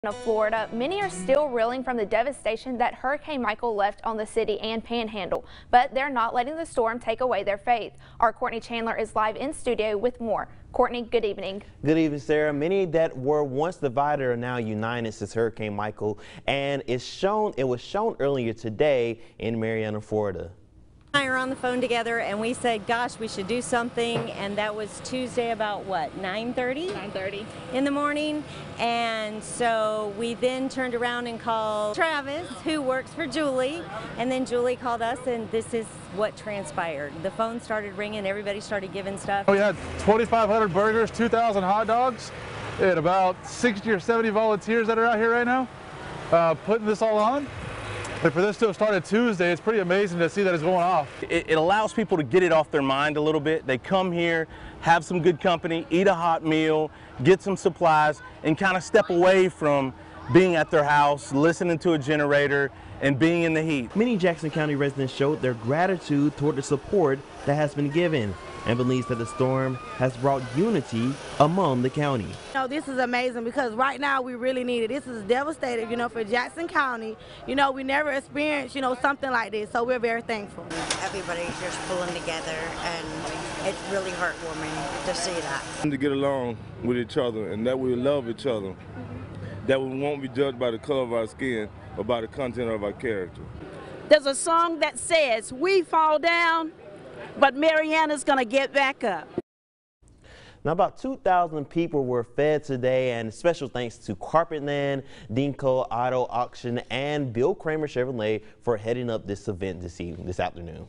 Of Florida, many are still reeling from the devastation that Hurricane Michael left on the city and Panhandle, but they're not letting the storm take away their faith. Our Courtney Chandler is live in studio with more. Courtney, good evening. Good evening, Sarah. Many that were once divided are now united since Hurricane Michael, and it was shown earlier today in Marianna, Florida. I were on the phone together and we said, gosh, we should do something, and that was Tuesday about what, 9:30 in the morning. And so we then turned around and called Travis, who works for Julie, and then Julie called us, and this is what transpired. The phone started ringing, everybody started giving stuff. We had 2,500 burgers, 2,000 hot dogs, and about 60 or 70 volunteers that are out here right now putting this all on. And for this to have started Tuesday, it's pretty amazing to see that it's going off. It allows people to get it off their mind a little bit. They come here, have some good company, eat a hot meal, get some supplies, and kind of step away from being at their house, listening to a generator, and being in the heat. Many Jackson County residents showed their gratitude toward the support that has been given and believes that the storm has brought unity among the county. This is amazing because right now we really need it. This is devastating, for Jackson County. We never experienced, something like this, so we're very thankful. Everybody's just pulling together, and it's really heartwarming to see that. To get along with each other, and that we love each other, that we won't be judged by the color of our skin or by the content of our character. There's a song that says, we fall down, but Marianna's going to get back up. Now, about 2,000 people were fed today, and special thanks to Carpetland, Dinko Auto Auction, and Bill Kramer Chevrolet for heading up this event this afternoon.